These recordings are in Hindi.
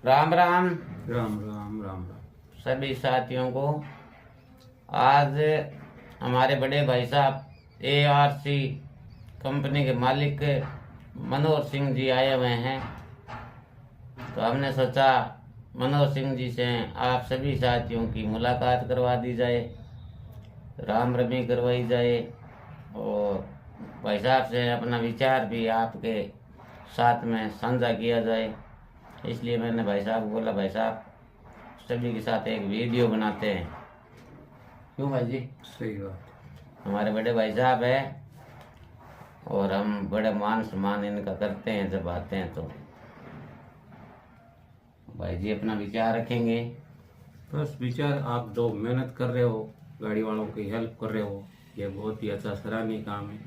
राम राम राम राम राम राम। सभी साथियों को। आज हमारे बड़े भाई साहब ARC कंपनी के मालिक मनोहर सिंह जी आए हुए हैं, तो हमने सोचा मनोहर सिंह जी से आप सभी साथियों की मुलाकात करवा दी जाए, राम रमी करवाई जाए और भाई साहब से अपना विचार भी आपके साथ में साझा किया जाए। इसलिए मैंने भाई साहब को बोला, भाई साहब सभी के साथ एक वीडियो बनाते हैं। क्यों भाई जी? सही बात। हमारे बड़े भाई साहब है और हम बड़े मान सम्मान इनका करते हैं जब आते हैं। तो भाई जी अपना विचार रखेंगे। बस विचार, आप जो मेहनत कर रहे हो, गाड़ी वालों की हेल्प कर रहे हो, ये बहुत ही अच्छा सराहनीय काम है।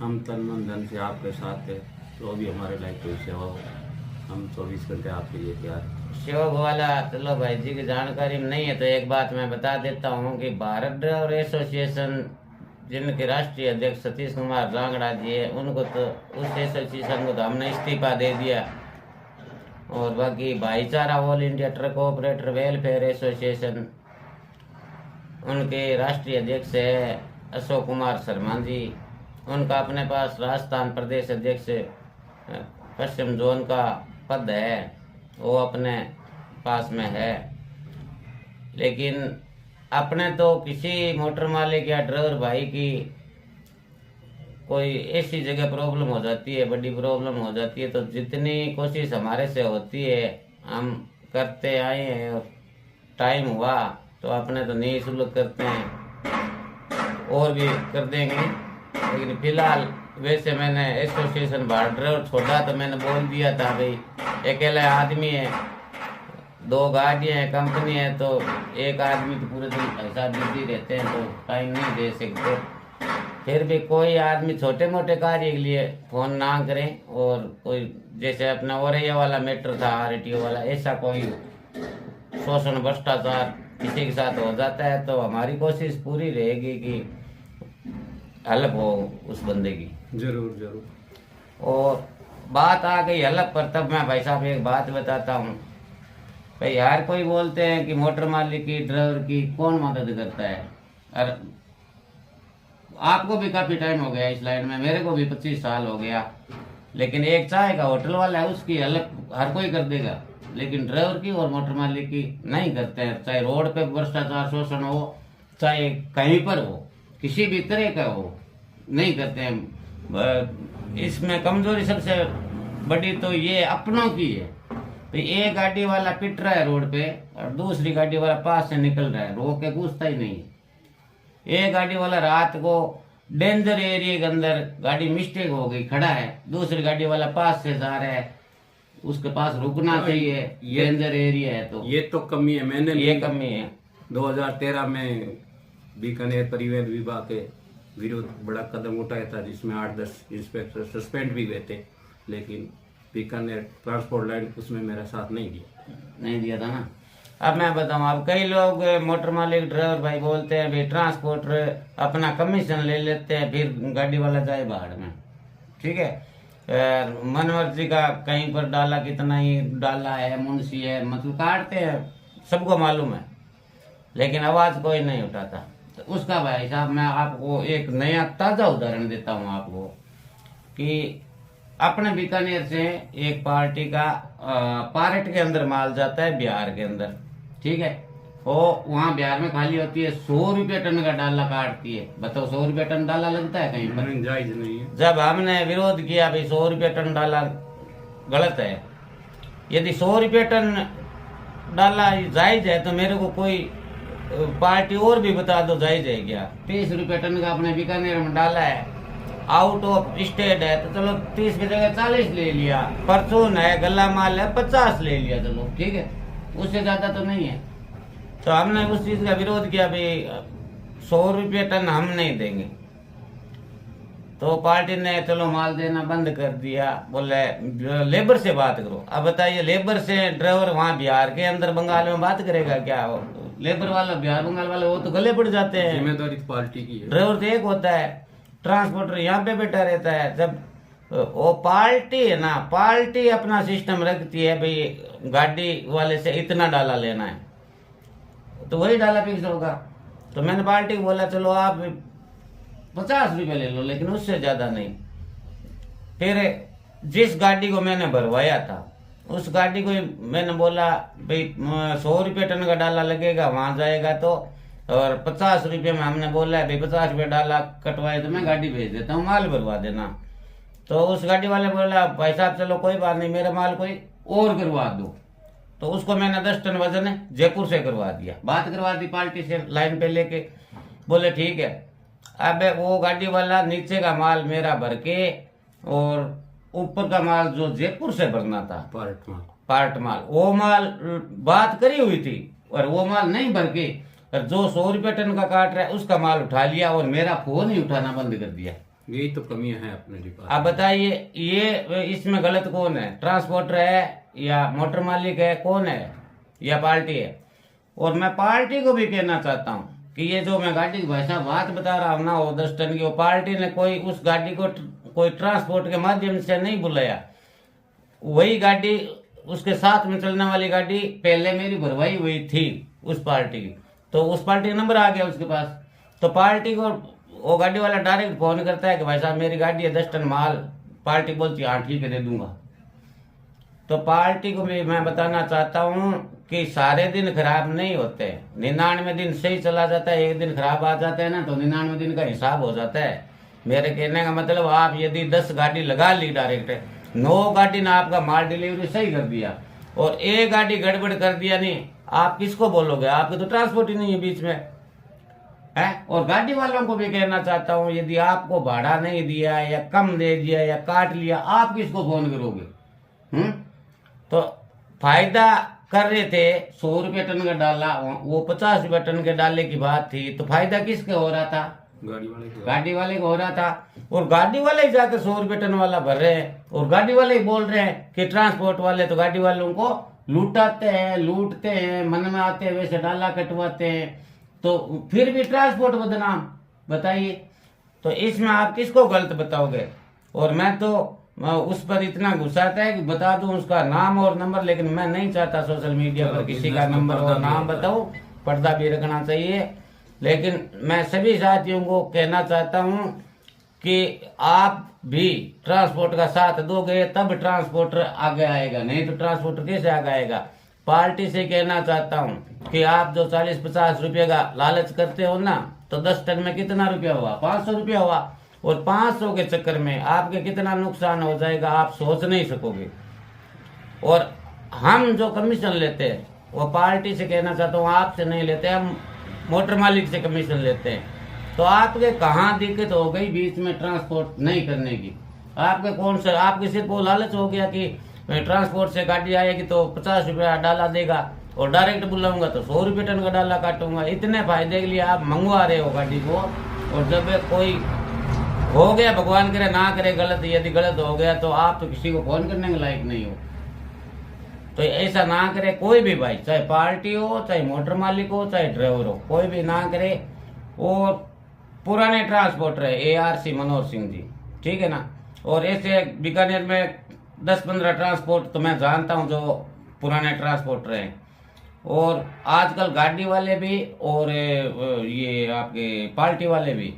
हम तन मन धन से आपके साथ है, तो भी हमारे लायक कोई सेवा हो, हम 24 घंटे आपके लिए तैयार हैं। शिवक वाला चलो भाई जी की जानकारी में नहीं है तो एक बात मैं बता देता हूँ कि भारत ड्राइवर एसोसिएशन जिनके राष्ट्रीय अध्यक्ष सतीश कुमार लांगड़ा जी है, उनको तो उस एसोसिएशन को तो हमने इस्तीफा दे दिया। और बाकी भाईचारा all India truck operator welfare association, उनके राष्ट्रीय अध्यक्ष है अशोक कुमार शर्मा जी। उनका अपने पास राजस्थान प्रदेश अध्यक्ष पश्चिम जोन का पद है, वो अपने पास में है। लेकिन अपने तो किसी मोटर मालिक या ड्राइवर भाई की कोई ऐसी जगह प्रॉब्लम हो जाती है, बड़ी प्रॉब्लम हो जाती है, तो जितनी कोशिश हमारे से होती है हम करते आए हैं। और टाइम हुआ तो अपने तो नहीं सुलूक करते हैं और भी कर देंगे। लेकिन फिलहाल वैसे मैंने एसोसिएशन भारत ड्राइवर छोड़ा तो मैंने बोल दिया था भाई अकेला आदमी है, 2 गाड़ियाँ हैं, कंपनी है, तो एक आदमी तो पूरे दिन पैसा बिजी रहते हैं तो टाइम नहीं दे सकते। फिर भी कोई आदमी छोटे मोटे कार्य के लिए फोन ना करें। और कोई जैसे अपना औरैया वाला मैटर था, RTO वाला, ऐसा कोई शोषण भ्रष्टाचार किसी के साथ हो जाता है तो हमारी कोशिश पूरी रहेगी कि हेल्प हो उस बंदे की। जरूर जरूर। और बात आ गई हेल्प पर, तब मैं भाई साहब एक बात बताता हूँ। भाई यार कोई बोलते हैं कि मोटर मालिक की ड्राइवर की कौन मदद करता है। और आपको भी काफी टाइम हो गया इस लाइन में, मेरे को भी 25 साल हो गया। लेकिन एक चाय का होटल वाला है, उसकी हेल्प हर कोई कर देगा, लेकिन ड्राइवर की और मोटर मालिक की नहीं करते हैं। चाहे रोड पे भ्रष्टाचार शोषण हो, चाहे कहीं पर हो, किसी भी तरह का हो, नहीं करते हैं। इसमें कमजोरी सबसे बड़ी तो ये अपनों की है। तो एक गाड़ी वाला पिट रहा है रोड पे और दूसरी गाड़ी वाला पास से निकल रहा है, रोक के पूछता ही नहीं है। एक गाड़ी वाला रात को डेंजर एरिया के अंदर गाड़ी मिस्टेक हो गई, खड़ा है, दूसरी गाड़ी वाला पास से जा रहा है, उसके पास रुकना चाहिए, डेंजर एरिया है। तो ये तो कमी है, मैंने ये कमी है। 2013 में बीकानेर परिवहन विभाग के विरुद्ध बड़ा कदम उठाया था, जिसमें 8-10 इंस्पेक्टर सस्पेंड भी हुए थे, लेकिन बीकानेर ट्रांसपोर्ट लाइन उसमें मेरा साथ नहीं दिया था ना। अब मैं बताऊं, अब कई लोग मोटर मालिक ड्राइवर भाई बोलते हैं भाई ट्रांसपोर्टर अपना कमीशन ले लेते हैं, फिर गाड़ी वाला जाए बाहर में। ठीक है, मनोहर जी का कहीं पर डाला, कितना ही डाला है, मुंशी है, मतलब काटते हैं, सबको मालूम है, लेकिन आवाज कोई नहीं उठाता। तो उसका भाई साहब मैं आपको एक नया ताजा उदाहरण देता हूँ आपको कि अपने बीकानेर से एक पार्टी का पार्ट के अंदर माल जाता है बिहार के अंदर। ठीक है, वो वहाँ बिहार में खाली होती है, 100 रुपये टन का डाला काटती है। बताओ 100 रुपये टन डाला लगता है कहीं पर? जायज नहीं है। जब हमने विरोध किया भाई 100 रुपये टन डाला गलत है, यदि 100 रुपये टन डाला जायज है तो मेरे को कोई पार्टी और भी बता दो जायज है क्या। 30 रुपये टन का अपने बीकानेर में डाला है, आउट ऑफ स्टेट है तो चलो 30 की जगह 40 ले लिया, परचून है, गला माल है, 50 ले लिया, चलो ठीक है, उससे ज्यादा तो नहीं है। तो हमने उस चीज का विरोध किया भाई 100 रुपये टन हम नहीं देंगे। तो पार्टी ने चलो माल देना बंद कर दिया, बोले लेबर से बात करो। अब बताइए लेबर से ड्राइवर वहाँ बिहार के अंदर बंगाल में बात करेगा क्या? लेबर वाला बिहार बंगाल वाले वो तो गले पड़ जाते हैं। जिम्मेदारी पार्टी की है। ड्राइवर तो एक होता है, ट्रांसपोर्टर यहाँ पे बैठा रहता है। जब वो पार्टी है ना, पार्टी अपना सिस्टम रखती है भाई गाड़ी वाले से इतना डाला लेना है तो वही डाला फिक्स होगा। तो मैंने पार्टी को बोला चलो आप 50 रुपये ले लो लेकिन उससे ज्यादा नहीं। फिर जिस गाड़ी को मैंने भरवाया था उस गाड़ी को मैंने बोला भाई 100 रुपये टन का डाला लगेगा वहां जाएगा तो, और 50 रुपये में हमने बोला है भाई 50 रुपये डाला कटवाए तो मैं गाड़ी भेज देता हूँ, माल भरवा देना। तो उस गाड़ी वाले बोला भाई साहब चलो कोई बात नहीं, मेरा माल कोई और करवा दो। तो उसको मैंने 10 टन वजन जयपुर से करवा दिया, बात करवा दी पार्टी से लाइन पे लेके, बोले ठीक है। अब वो गाड़ी वाला नीचे का माल मेरा भर के और ऊपर का माल जो जयपुर से भरना था पार्ट माल वो माल बात करी हुई थी और वो माल नहीं भर के और जो 100 रुपये टन का काट रहा है उसका माल उठा लिया और मेरा फोन ही उठाना बंद कर दिया। यही तो कमियां हैं अपने डिपार्टमेंट। आप बताइए ये इसमें गलत कौन है, ट्रांसपोर्टर है या मोटर मालिक है, कौन है या पार्टी है? और मैं पार्टी को भी कहना चाहता हूँ कि ये जो मैं गाड़ी की भाई साहब बात बता रहा हूँ ना वो 10 टन की, वो पार्टी ने कोई उस गाड़ी को कोई ट्रांसपोर्ट के माध्यम से नहीं बुलाया। वही गाड़ी उसके साथ में चलने वाली गाड़ी पहले मेरी भरवाई हुई थी उस पार्टी की, तो उस पार्टी का नंबर आ गया उसके पास। तो पार्टी को वो गाड़ी वाला डायरेक्ट फोन करता है कि भाई साहब मेरी गाड़ी है 10 टन माल, पार्टी बोलती है हाँ ठीक है दे दूंगा। तो पार्टी को भी मैं बताना चाहता हूँ कि सारे दिन खराब नहीं होते, 99 दिन सही चला जाता है, एक दिन खराब आ जाता है ना तो 99 दिन का हिसाब हो जाता है। मेरे कहने का मतलब आप यदि 10 गाड़ी लगा ली डायरेक्ट 9 गाड़ी ने आपका माल डिलीवरी सही कर दिया और एक गाड़ी गड़बड़ कर दिया नहीं, आप किसको बोलोगे? आपके तो ट्रांसपोर्ट ही नहीं है बीच में है। और गाड़ी वालों को भी कहना चाहता हूँ यदि आपको भाड़ा नहीं दिया या कम दे दिया या काट लिया आप किसको फोन करोगे? तो फायदा कर रहे थे 100 रुपये टन का डाला, वो 50 रुपये टन के डाले की बात थी, तो फायदा किसके हो रहा था? गाड़ी वाले को हो रहा था। और गाड़ी वाले ही जाकर 100 रुपये टन वाला भर रहे हैं और गाड़ी वाले ही बोल रहे हैं कि ट्रांसपोर्ट वाले तो गाड़ी वालों को लूटाते हैं, लूटते हैं, मन में आते हैं वैसे डाला कटवाते हैं, तो फिर भी ट्रांसपोर्ट बदनाम। बताइए तो इसमें आप किसको गलत बताओगे? और मैं तो उस पर इतना गुस्सा आता है कि बता दूं उसका नाम और नंबर, लेकिन मैं नहीं चाहता सोशल मीडिया पर किसी का नंबर और नाम बताऊं, पर्दा भी रखना चाहिए। लेकिन मैं सभी साथियों को कहना चाहता हूं कि आप भी ट्रांसपोर्ट का साथ दोगे तब ट्रांसपोर्टर आगे आएगा, नहीं तो ट्रांसपोर्टर कैसे आगे आएगा? पार्टी से कहना चाहता हूं कि आप जो 40-50 रुपये का लालच करते हो ना, तो 10 टन में कितना रुपया हुआ? 500 रुपया हुआ। और 500 के चक्कर में आपके कितना नुकसान हो जाएगा आप सोच नहीं सकोगे। और हम जो कमीशन लेते हैं वो पार्टी से कहना चाहता हूँ आपसे नहीं लेते, हम मोटर मालिक से कमीशन लेते हैं। तो आपके कहाँ दिक्कत हो गई बीच में ट्रांसपोर्ट नहीं करने की? आपके कौन सा आपके सिर्फ वो लालच हो गया कि ट्रांसपोर्ट से गाड़ी आएगी तो 50 रुपया डाला देगा और डायरेक्ट बुलाऊंगा तो 100 रुपये टन का डाला काटूंगा। इतने फायदे के लिए आप मंगवा रहे हो गाड़ी को, और जब कोई हो गया, भगवान करे ना करे गलत, यदि गलत हो गया तो आप तो किसी को फोन करने के लायक नहीं हो। तो ऐसा ना करे कोई भी भाई, चाहे पार्टी हो, चाहे मोटर मालिक हो, चाहे ड्राइवर हो, कोई भी ना करे। और पुराने ट्रांसपोर्टर है ARC मनोहर सिंह जी, ठीक है ना। और ऐसे बीकानेर में 10-15 ट्रांसपोर्ट तो मैं जानता हूँ जो पुराने ट्रांसपोर्टर हैं। और आजकल गाड़ी वाले भी और ये आपके पार्टी वाले भी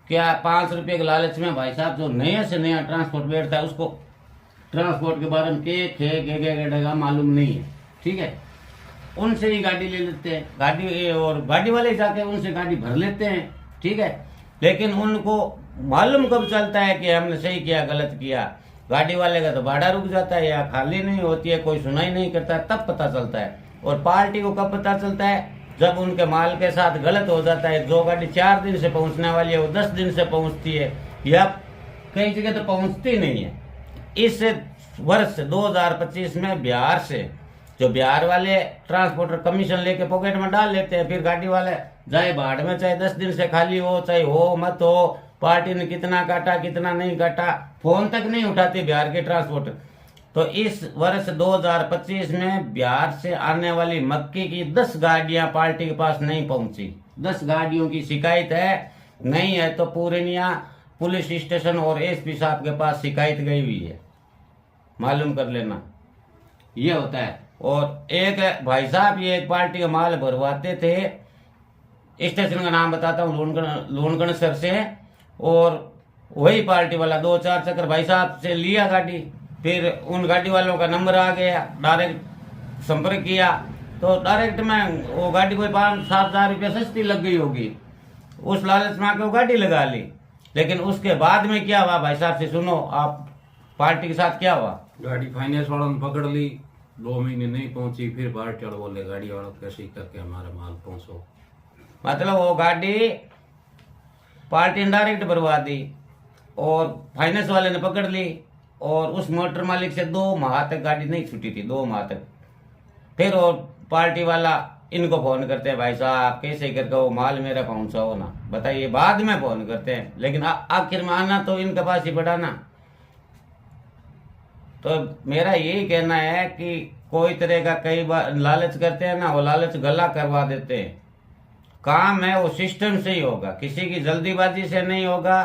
क्या 5 रुपये के लालच में भाई साहब जो नया से नया ट्रांसपोर्ट बैठता है उसको ट्रांसपोर्ट के बारे में के मालूम नहीं है, ठीक है, उनसे ही गाड़ी ले लेते हैं गाड़ी, और गाड़ी वाले जाके उनसे गाड़ी भर लेते हैं, ठीक है। लेकिन उनको मालूम कब चलता है कि हमने सही किया गलत किया? गाड़ी वाले का तो भाड़ा रुक जाता है या खाली नहीं होती है, कोई सुनाई नहीं करता, तब पता चलता है। और पार्टी को कब पता चलता है? जब उनके माल के साथ गलत हो जाता है। जो गाड़ी 4 दिन से पहुंचने वाली है वो 10 दिन से पहुंचती है या कई जगह तो पहुंचती नहीं है। इस वर्ष 2025 में बिहार से जो बिहार वाले ट्रांसपोर्टर कमीशन लेके पॉकेट में डाल लेते हैं, फिर गाड़ी वाले जाए भाड़ में, चाहे 10 दिन से खाली हो चाहे हो मत हो, पार्टी ने कितना काटा कितना नहीं काटा फोन तक नहीं उठाती बिहार के ट्रांसपोर्टर। तो इस वर्ष 2025 में बिहार से आने वाली मक्की की 10 गाड़ियां पार्टी के पास नहीं पहुंची। 10 गाड़ियों की शिकायत है, नहीं है तो पूर्णिया पुलिस स्टेशन और एसपी साहब के पास शिकायत गई हुई है, मालूम कर लेना। ये होता है। और एक भाई साहब ये एक पार्टी का माल भरवाते थे, स्टेशन का नाम बताता हूँ, लोनगढ़ सर से, और वही पार्टी वाला 2-4 चक्कर भाई साहब से लिया गाड़ी, फिर उन गाड़ी वालों का नंबर आ गया, डायरेक्ट संपर्क किया तो डायरेक्ट में वो गाड़ी कोई 5-7 हज़ार रुपये सस्ती लग गई होगी, उस लालच में आके वो गाड़ी लगा ली। लेकिन उसके बाद में क्या हुआ भाई साहब से सुनो, आप पार्टी के साथ क्या हुआ? गाड़ी फाइनेंस वालों ने पकड़ ली, 2 महीने नहीं पहुंची, फिर बाहर चढ़ बोले गाड़ी वालों कैसे करके हमारा माल पहुंचो। मतलब वो गाड़ी पार्टी ने डायरेक्ट भरवा दी और फाइनेंस वाले ने पकड़ ली, और उस मोटर मालिक से 2 माह तक गाड़ी नहीं छूटी थी, 2 माह तक। फिर वो पार्टी वाला इनको फोन करते हैं, भाई साहब कैसे करके वो माल मेरा पहुंचाओ ना, बताइए। बाद में फोन करते हैं, लेकिन आखिर में आना तो इनके पास ही पड़ा ना। तो मेरा यही कहना है कि कोई तरह का कई बार लालच करते हैं ना, वो लालच गला करवा देते हैं। काम है वो सिस्टम से ही होगा, किसी की जल्दीबाजी से नहीं होगा,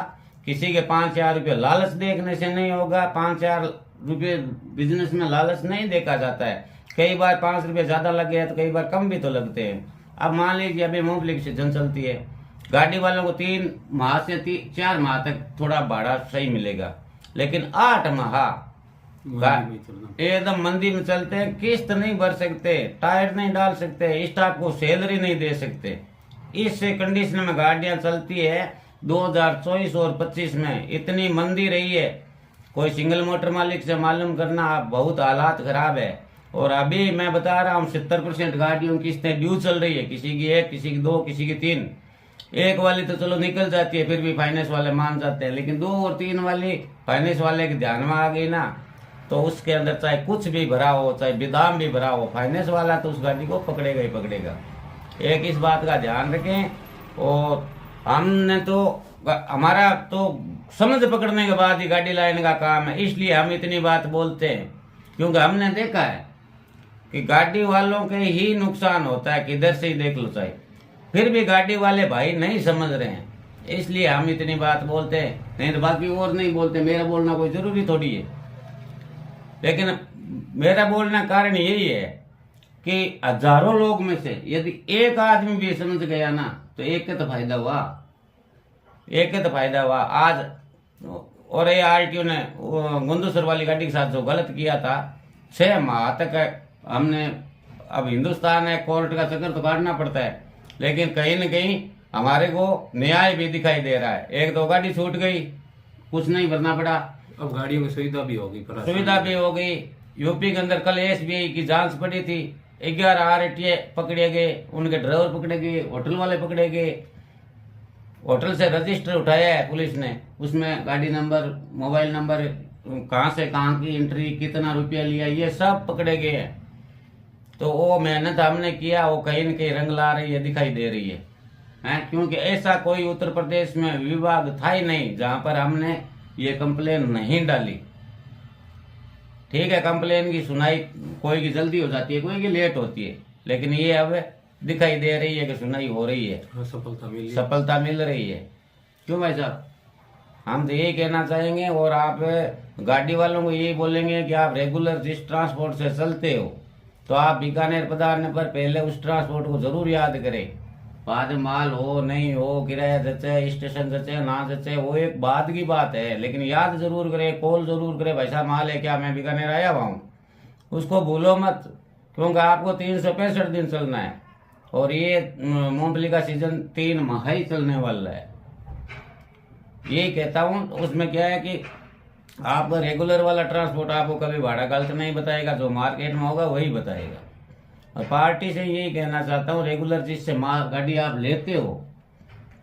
किसी के 5-4 रुपये लालच देखने से नहीं होगा। 5-4 रुपये बिजनेस में लालच नहीं देखा जाता है। कई बार 5 रुपये ज्यादा लग गया तो कई बार कम भी तो लगते हैं। अब मान लीजिए अभी मूंगफली की सीजन चलती है, गाड़ी वालों को 3 माह से 4 माह तक थोड़ा भाड़ा सही मिलेगा, लेकिन 8 माह एकदम मंदी में चलते हैं, किस्त नहीं भर सकते, टायर नहीं डाल सकते, स्टाफ को सैलरी नहीं दे सकते। इस कंडीशन में गाड़ियां चलती है। 2024 और 25 में इतनी मंदी रही है, कोई सिंगल मोटर मालिक से मालूम करना, आप बहुत हालात खराब है। और अभी मैं बता रहा हूँ 70% गाड़ियों की किस्तें ड्यू चल रही है, किसी की 1, किसी की 2, किसी की 3। 1 वाली तो चलो निकल जाती है, फिर भी फाइनेंस वाले मान जाते हैं, लेकिन 2 और 3 वाली फाइनेंस वाले के ध्यान में आ गई ना, तो उसके अंदर चाहे कुछ भी भरा हो, चाहे बेदाम भी भरा हो, फाइनेंस वाला तो उस गाड़ी को पकड़ेगा ही पकड़ेगा। एक इस बात का ध्यान रखें। और हमने तो हमारा तो समझ पकड़ने के बाद ही गाड़ी लाने का काम है, इसलिए हम इतनी बात बोलते हैं, क्योंकि हमने देखा है कि गाड़ी वालों के ही नुकसान होता है, किधर से ही देख लो चाहे। फिर भी गाड़ी वाले भाई नहीं समझ रहे हैं, इसलिए हम इतनी बात बोलते हैं, नहीं तो बाकी और नहीं बोलते। मेरा बोलना कोई जरूरी थोड़ी है, लेकिन मेरा बोलना कारण यही है कि हजारों लोग में से यदि एक आदमी भी समझ गया ना, तो एक का तो फायदा हुआ, एक का तो फायदा हुआ। आज और ये आरटीओ ने गुंदूसर वाली गाड़ी के साथ जो गलत किया था, 6 माह तक हमने, अब हिंदुस्तान है, कोर्ट का चक्कर तो काटना पड़ता है, लेकिन कहीं न कहीं हमारे को न्याय भी दिखाई दे रहा है। 1-2 गाड़ी छूट गई, कुछ नहीं भरना पड़ा, अब गाड़ियों की सुविधा भी होगी, सुविधा भी हो गई। यूपी के अंदर कल एसबीआई की जांच पड़ी थी, 11 आरटीए पकड़े गए, उनके ड्राइवर पकड़े गए, होटल वाले पकड़े गए, होटल से रजिस्टर उठाया है पुलिस ने, उसमें गाड़ी नंबर, मोबाइल नंबर, कहाँ से कहाँ की एंट्री, कितना रुपया लिया, ये सब पकड़े गए हैं। तो वो मेहनत हमने किया, वो कहीं न कहीं रंग ला रही है, दिखाई दे रही है, क्योंकि ऐसा कोई उत्तर प्रदेश में विभाग था ही नहीं जहां पर हमने ये कंप्लेन नहीं डाली। ठीक है, कंप्लेन की सुनाई कोई की जल्दी हो जाती है, कोई की लेट होती है, लेकिन ये अब दिखाई दे रही है कि सुनाई हो रही है, सफलता मिल रही है। क्यों भाई साहब, हम तो यही कहना चाहेंगे। और आप गाड़ी वालों को यही बोलेंगे कि आप रेगुलर जिस ट्रांसपोर्ट से चलते हो, तो आप बीकानेर पधारने पर पहले उस ट्रांसपोर्ट को जरूर याद करें। बाद में माल हो नहीं हो, किराया जचे, स्टेशन जचे ना जचे, वो एक बाद की बात है, लेकिन याद जरूर करें, कॉल जरूर करें, भाई साहब माल है क्या, मैं बीकानेर आया हुआ हूँ, उसको भूलो मत, क्योंकि आपको 365 दिन चलना है। और ये मूंगफली का सीजन 3 माह ही चलने वाला है। यही कहता हूँ, उसमें क्या है कि आप रेगुलर वाला ट्रांसपोर्ट आपको कभी भाड़ा गलत नहीं बताएगा, जो मार्केट में होगा वही बताएगा। और पार्टी से यही कहना चाहता हूँ, रेगुलर जिससे गाड़ी आप लेते हो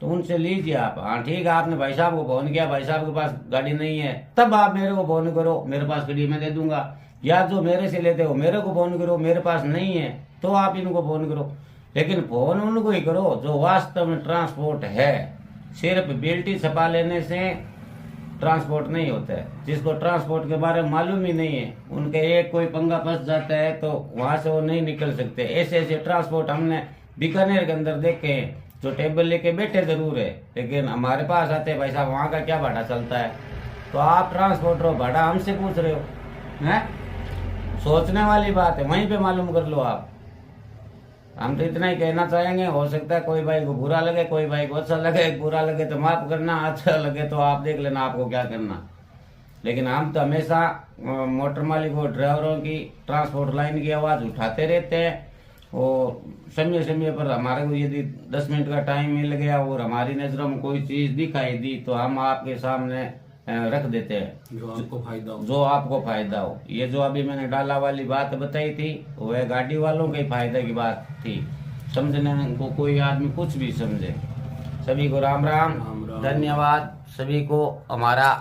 तो उनसे लीजिए आप। हाँ ठीक है, आपने भाई साहब को फोन किया, भाई साहब के पास गाड़ी नहीं है, तब आप मेरे को फोन करो, मेरे पास गाड़ी मैं दे दूंगा। या जो मेरे से लेते हो मेरे को फोन करो, मेरे पास नहीं है तो आप इनको फोन करो, लेकिन फोन उनको ही करो जो वास्तव में ट्रांसपोर्ट है। सिर्फ बिल्टी छपा लेने से ट्रांसपोर्ट नहीं होता है। जिसको ट्रांसपोर्ट के बारे में मालूम ही नहीं है, उनके एक कोई पंगा फंस जाता है तो वहां से वो नहीं निकल सकते। ऐसे ऐसे ट्रांसपोर्ट हमने बीकानेर के अंदर देखे हैं जो टेबल लेके बैठे जरूर है, लेकिन हमारे पास आते हैं भाई साहब वहाँ का क्या भाड़ा चलता है, तो आप ट्रांसपोर्टर हो भाड़ा हमसे पूछ रहे हो हैं? सोचने वाली बात है, वहीं पे मालूम कर लो आप। हम तो इतना ही कहना चाहेंगे, हो सकता है कोई भाई को बुरा लगे, कोई भाई को अच्छा लगे, बुरा लगे तो माफ करना, अच्छा लगे तो आप देख लेना आपको क्या करना। लेकिन हम तो हमेशा मोटर मालिक और ड्राइवरों की ट्रांसपोर्ट लाइन की आवाज़ उठाते रहते हैं, और समय समय पर हमारे को यदि 10 मिनट का टाइम मिल गया और हमारी नज़रों में कोई चीज़ दिखाई दी तो हम आपके सामने रख देते हैं जो आपको फायदा हो। जो आपको फायदा हो। ये जो अभी मैंने डाला वाली बात बताई थी वह गाड़ी वालों के फायदे की बात थी, समझने को कोई आदमी कुछ भी समझे। सभी को राम राम, राम राम। धन्यवाद सभी को। हमारा